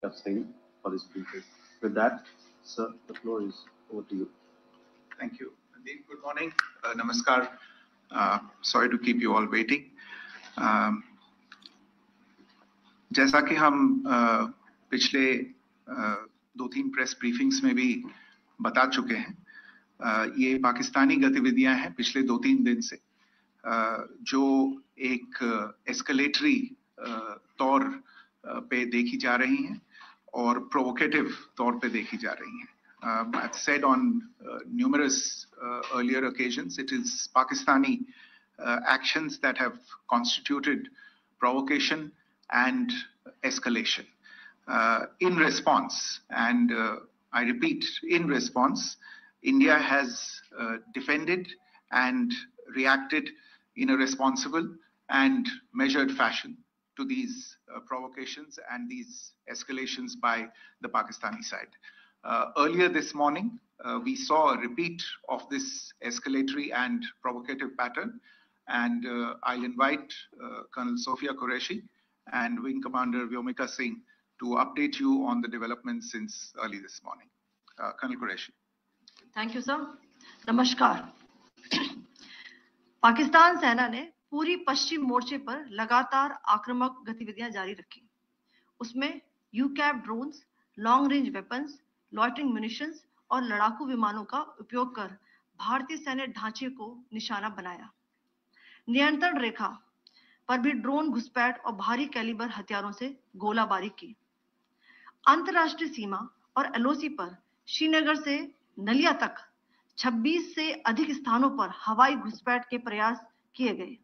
Abstain for this briefing. With that, sir, the floor is over to you. Thank you. Good morning. Namaskar. Sorry to keep you all waiting. जैसा कि हम पिछले 2-3 press briefings में भी बता चुके हैं, ये पाकिस्तानी गतिविधियां हैं पिछले 2-3 दिन से, जो एक एस्केलेटरी तौर पे देखी जा रही हैं और प्रोवोकेटिव तौर पे देखी जा रही हैं. I've said on numerous earlier occasions, it is Pakistani actions that have constituted provocation and escalation. In response, and I repeat, in response, India has defended and reacted in a responsible and measured fashion to these provocations and these escalations by the Pakistani side. Earlier this morning, we saw a repeat of this escalatory and provocative pattern, and I'll invite Colonel Sophia Qureshi and Wing Commander Vyomika Singh to update you on the developments since early this morning. Colonel Qureshi. Thank you, sir. Namaskar. Pakistan सेना ने पूरी पश्चिम मोर्चे पर लगातार आक्रामक गतिविधियां जारी रखी. उसमें यूकैप drones, long range weapons, loitering munitions और लड़ाकू विमानों का उपयोग कर भारतीय सैन्य ढांचे को निशाना बनाया. नियंत्रण रेखा पर भी ड्रोन घुसपैठ और भारी कैलिबर हथियारों से गोलाबारी की. अंतर्राष्ट्रीय सीमा और एलओसी पर श्रीनगर से नलिया तक 26 से अधिक स्थानों पर हवाई घुसपैठ के प्रयास किए गए.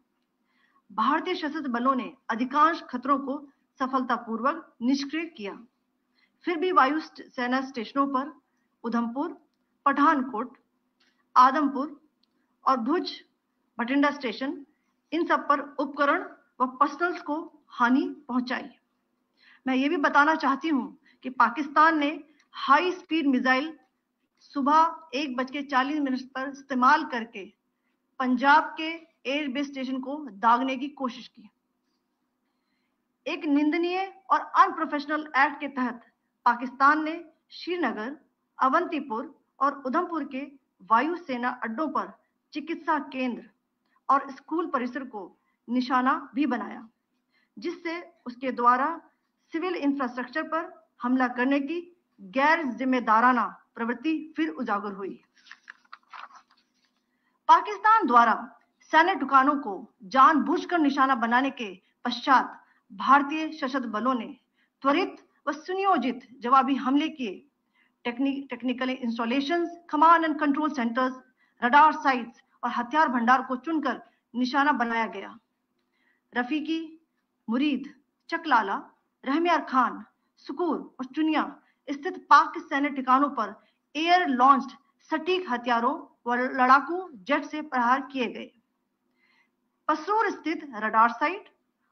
भारतीय सशस्त्र बलों ने अधिकांश खतरों को सफलतापूर्वक निष्क्रिय किया. फिर भी वायु सेना स्टेशनों पर उधमपुर, पठानकोट, आदमपुर और भुज बठिंडा स्टेशन, इन सब पर उपकरण व पर्सनल्स को हानि पहुंचाई. मैं ये भी बताना चाहती हूं कि पाकिस्तान ने हाई स्पीड मिसाइल सुबह 1:40 पर इस्तेमाल करके पंजाब के एयरबेस स्टेशन को दागने की कोशिश की. एक निंदनीय और अनप्रोफेशनल एक्ट के तहत पाकिस्तान ने श्रीनगर, अवंतीपुर और उधमपुर के वायु सेना अड्डों पर चिकित्सा केंद्र और स्कूल परिसर को निशाना भी बनाया, जिससे उसके द्वारा सिविल इंफ्रास्ट्रक्चर पर हमला करने की गैर जिम्मेदाराना प्रवृत्ति फिर उजागर हुई. पाकिस्तान द्वारा सैन्य ठिकानों को जानबूझकर निशाना बनाने के पश्चात भारतीय सशस्त्र बलों ने त्वरित व सुनियोजित जवाबी हमले किए. Technical installations, command and control centres, radar sites और हथियार भंडार को चुनकर निशाना बनाया गया. रफीकी, मुरीद, चकलाला, रहमियार खान, सुकूर और चुनिया स्थित पाक के सैन्य ठिकानों पर एयर लॉन्च्ड सटीक हथियारों व लड़ाकू जेट से प्रहार किए गए. पसरूर स्थित रडार साइट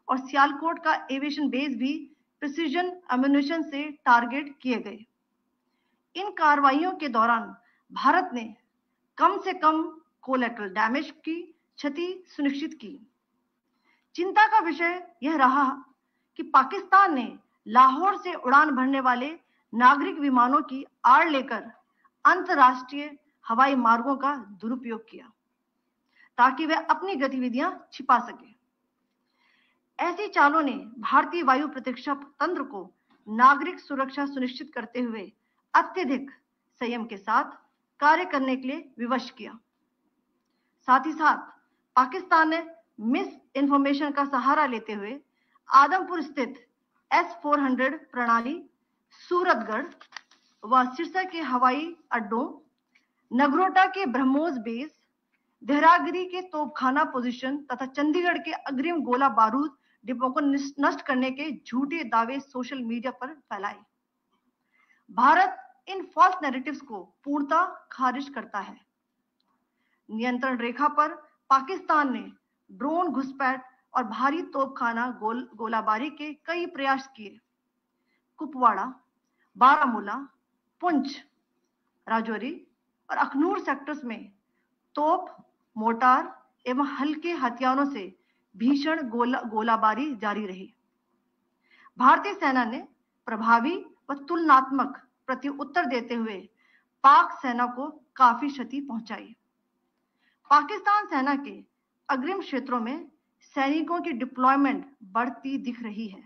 और सियालकोट का एविएशन बेस भी प्रिसीजन एम्यूनिशन से टारगेट किए गए. इन कार्रवाइयों के दौरान भारत ने कम से कम कोलैटरल डैमेज की क्षति सुनिश्चित की. चिंता का विषय यह रहा कि पाकिस्तान ने लाहौर से उड़ान भरने वाले नागरिक विमानों की आड़ लेकर अंतर्राष्ट्रीय हवाई मार्गों का दुरुपयोग किया ताकि वे अपनी गतिविधियां छिपा सके. ऐसी चालों ने भारतीय वायु प्रतिरक्षा तंत्र को नागरिक सुरक्षा सुनिश्चित करते हुए अत्यधिक संयम के साथ कार्य करने के लिए विवश किया. साथ ही साथ पाकिस्तान ने मिस इंफॉर्मेशन का सहारा लेते हुए आदमपुर स्थित S-400 प्रणाली, सूरतगढ़ व सिरसा के हवाई अड्डों, नगरोटा के ब्रह्मोस बेस, देहरागिरी के तोपखाना पोजीशन तथा चंडीगढ़ के अग्रिम गोला बारूद डिपो को नष्ट करने के झूठे दावे सोशल मीडिया पर फैलाए. भारत इन फॉल्स नैरेटिव्स को पूर्णतः खारिज करता है. नियंत्रण रेखा पर पाकिस्तान ने ड्रोन घुसपैठ और भारी तोपखाना गोलाबारी के कई प्रयास किए. कुपवाड़ा, बारामूला, पुंछ, राजौरी और अखनूर सेक्टर्स में तोप, मोर्टार एवं हल्के हथियारों से भीषण गोलाबारी जारी रही. भारतीय सेना ने प्रभावी व तुलनात्मक प्रत्युत्तर देते हुए पाक सेना को काफी क्षति पहुंचाई। पाकिस्तान सेना के अग्रिम क्षेत्रों में सैनिकों की डिप्लॉयमेंट बढ़ती दिख रही है,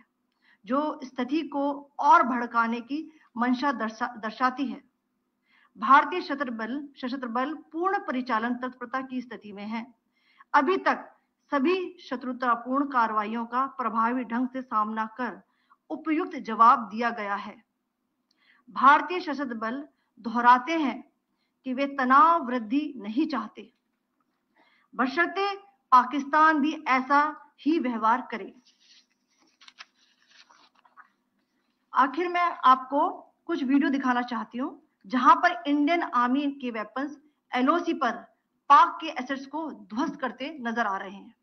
जो स्थिति को और भड़काने की मंशा दर्शाती है। भारतीय सशस्त्र बल पूर्ण परिचालन तत्परता की स्थिति में है। अभी तक सभी शत्रुतापूर्ण कार्रवाइयों का प्रभावी ढंग से सामना कर उपयुक्त जवाब दिया गया है। भारतीय सशस्त्र बल दोहराते हैं कि वे तनाव वृद्धि नहीं चाहते, बशर्ते पाकिस्तान भी ऐसा ही व्यवहार करे। आखिर में आपको कुछ वीडियो दिखाना चाहती हूं, जहां पर इंडियन आर्मी के वेपन्स एलओसी पर पाक के एसेट्स को ध्वस्त करते नजर आ रहे हैं।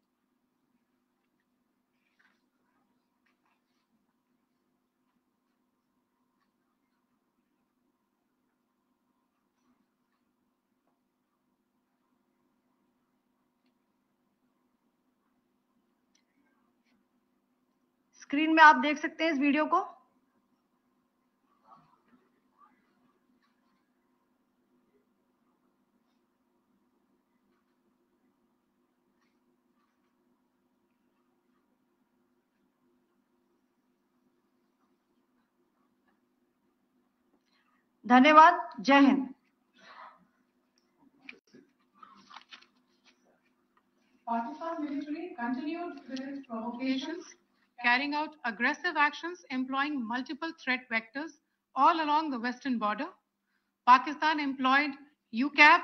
स्क्रीन में आप देख सकते हैं इस वीडियो को। धन्यवाद। जय Hind. Pakistan military continued with its provocations, carrying out aggressive actions employing multiple threat vectors all along the western border. Pakistan employed UCAV,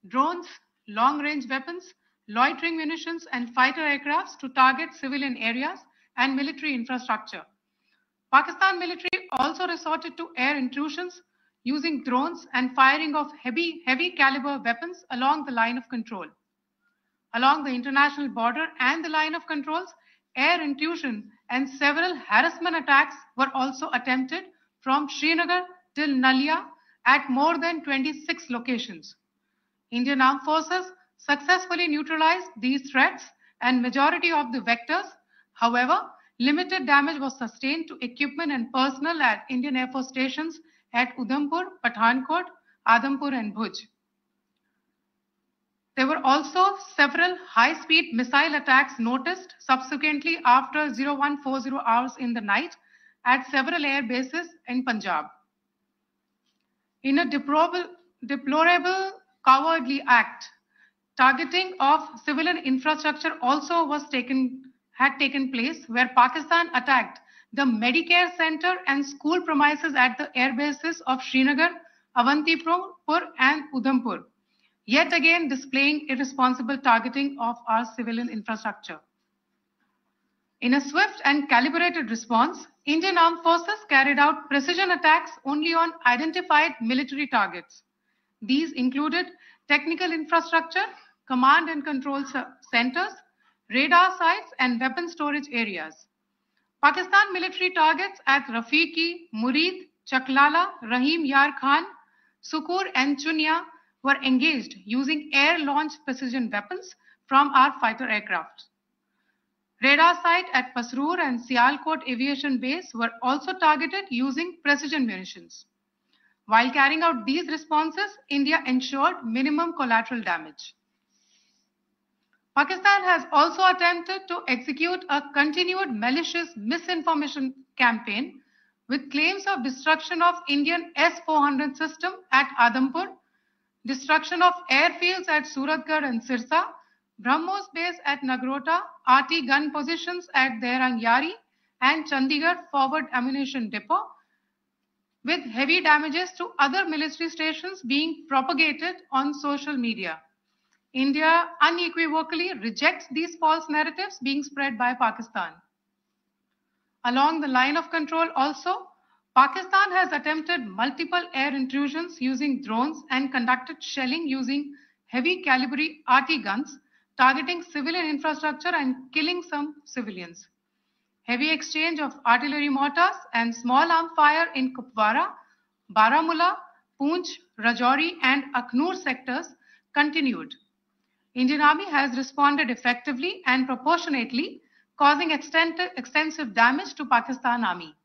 drones, long-range weapons, loitering munitions, and fighter aircrafts to target civilian areas and military infrastructure. Pakistan military also resorted to air intrusions using drones and firing of heavy caliber weapons along the line of control. Along the international border and the line of controls, air intrusion and several harassment attacks were also attempted from Srinagar till Nalia at more than 26 locations. Indian Armed Forces successfully neutralized these threats and majority of the vectors. However, limited damage was sustained to equipment and personnel at Indian Air Force stations at Udhampur, Pathankot, Adampur and Bhuj. There were also several high-speed missile attacks noticed subsequently after 0140 hours in the night at several air bases in Punjab. In a deplorable cowardly act, targeting of civilian infrastructure also had taken place, where Pakistan attacked the Medicare Center and school premises at the air bases of Srinagar, Avantipur and Udhampur, yet again displaying irresponsible targeting of our civilian infrastructure. In a swift and calibrated response, Indian Armed Forces carried out precision attacks only on identified military targets. These included technical infrastructure, command and control centers, radar sites, and weapon storage areas. Pakistan military targets at Rafiqi, Murid, Chaklala, Rahim Yar Khan, Sukur, and Chunya were engaged using air-launched precision weapons from our fighter aircraft. Radar site at Pasroor and Sialkot Aviation Base were also targeted using precision munitions. While carrying out these responses, India ensured minimum collateral damage. Pakistan has also attempted to execute a continued malicious misinformation campaign with claims of destruction of Indian S-400 system at Adampur, destruction of airfields at Suratgarh and Sirsa, BrahMos base at Nagrota, RT gun positions at Dehrangyari and Chandigarh forward ammunition depot, with heavy damages to other military stations being propagated on social media. India unequivocally rejects these false narratives being spread by Pakistan. Along the line of control also, Pakistan has attempted multiple air intrusions using drones and conducted shelling using heavy caliber RT guns, targeting civilian infrastructure and killing some civilians. Heavy exchange of artillery mortars and small arm fire in Kupwara, Baramulla, Poonch, Rajouri and Akhnur sectors continued. Indian Army has responded effectively and proportionately, causing extensive damage to Pakistan Army.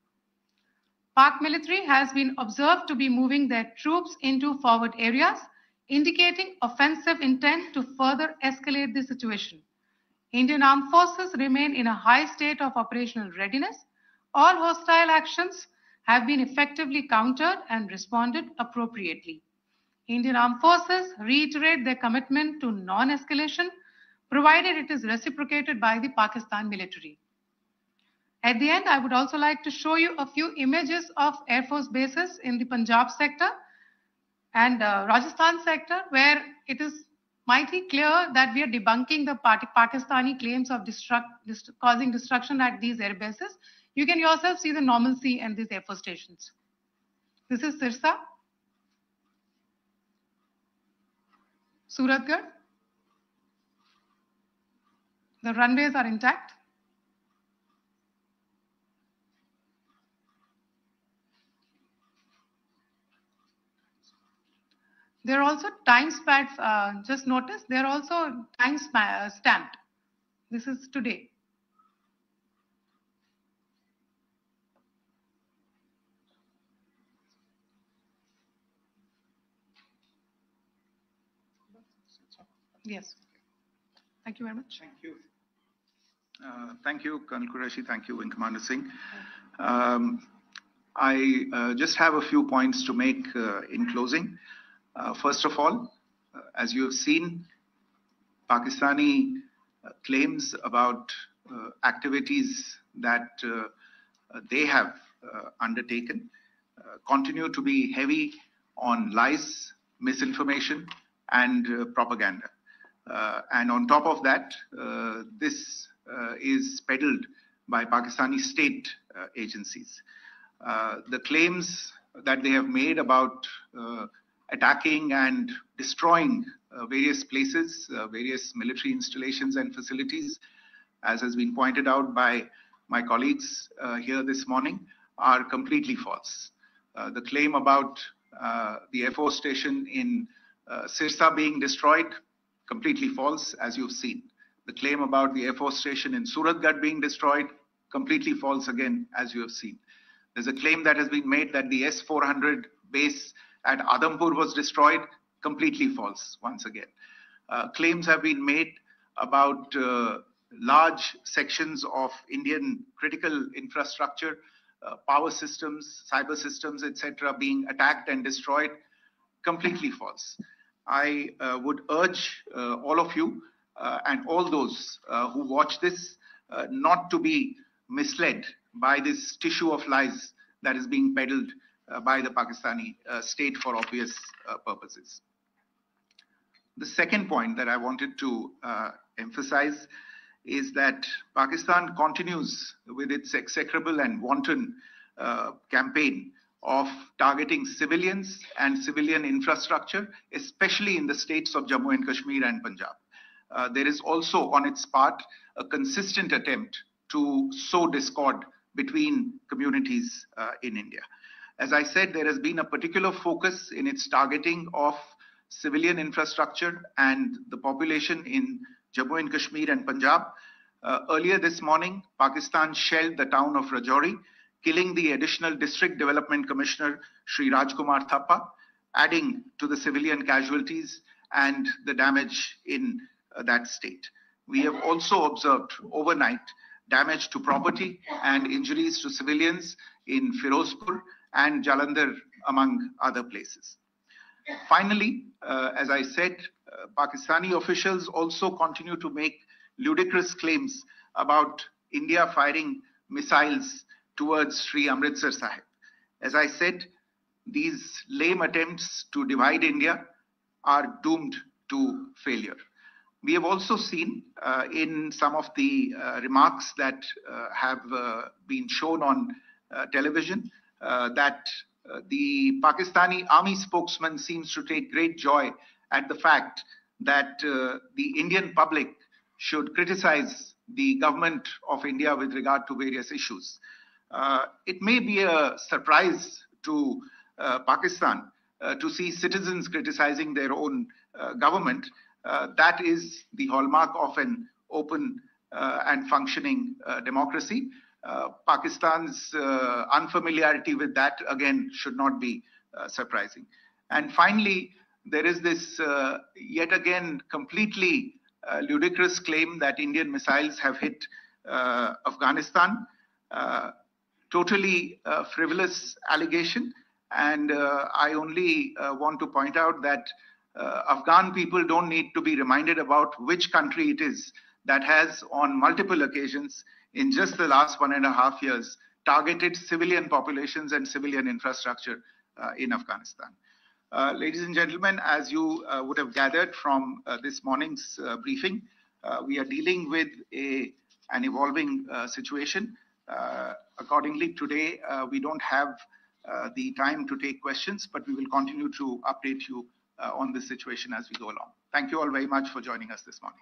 Pak military has been observed to be moving their troops into forward areas, indicating offensive intent to further escalate the situation. Indian armed forces remain in a high state of operational readiness. All hostile actions have been effectively countered and responded appropriately. Indian armed forces reiterate their commitment to non-escalation, provided it is reciprocated by the Pakistan military. At the end, I would also like to show you a few images of Air Force bases in the Punjab sector and Rajasthan sector, where it is mighty clear that we are debunking the Pakistani claims of causing destruction at these air bases. You can yourself see the normalcy in these Air Force stations. This is Sirsa, Suratgarh. The runways are intact. There are also time pads, just notice, they are also time stamped. This is today. Yes. Thank you very much. Thank you. Thank you, Colonel Qureshi. Thank you, Wing Commander Singh. I just have a few points to make in closing. First of all, as you have seen, Pakistani claims about activities that they have undertaken continue to be heavy on lies, misinformation, and propaganda. And on top of that, this is peddled by Pakistani state agencies. The claims that they have made about attacking and destroying various places, various military installations and facilities, as has been pointed out by my colleagues here this morning, are completely false. The claim about the Air Force station in Sirsa being destroyed, completely false, as you've seen. The claim about the Air Force station in Suratgarh being destroyed, completely false again, as you have seen. There's a claim that has been made that the S-400 base at Adampur was destroyed, completely false once again. Claims have been made about large sections of Indian critical infrastructure, power systems, cyber systems, etc., being attacked and destroyed, completely false. I would urge all of you and all those who watch this not to be misled by this tissue of lies that is being peddled by the Pakistani state for obvious purposes. The second point that I wanted to emphasize is that Pakistan continues with its execrable and wanton campaign of targeting civilians and civilian infrastructure, especially in the states of Jammu and Kashmir and Punjab. There is also on its part a consistent attempt to sow discord between communities in India. As I said, there has been a particular focus in its targeting of civilian infrastructure and the population in Jammu and Kashmir and Punjab. Earlier this morning, Pakistan shelled the town of Rajouri, killing the additional District Development Commissioner, Shri Rajkumar Thappa, adding to the civilian casualties and the damage in that state. We have also observed overnight damage to property and injuries to civilians in Firozpur and Jalandhar, among other places. Finally, as I said, Pakistani officials also continue to make ludicrous claims about India firing missiles towards Sri Amritsar Sahib. As I said, these lame attempts to divide India are doomed to failure. We have also seen in some of the remarks that have been shown on television that the Pakistani army spokesman seems to take great joy at the fact that the Indian public should criticize the government of India with regard to various issues. It may be a surprise to Pakistan to see citizens criticizing their own government. That is the hallmark of an open and functioning democracy. Pakistan's unfamiliarity with that, again, should not be surprising. And finally, there is this yet again completely ludicrous claim that Indian missiles have hit Afghanistan. Totally frivolous allegation. And I only want to point out that Afghan people don't need to be reminded about which country it is that has, on multiple occasions in just the last 1.5 years, targeted civilian populations and civilian infrastructure in Afghanistan. Ladies and gentlemen, as you would have gathered from this morning's briefing, we are dealing with an evolving situation. Accordingly, today we don't have the time to take questions, but we will continue to update you on this situation as we go along. Thank you all very much for joining us this morning.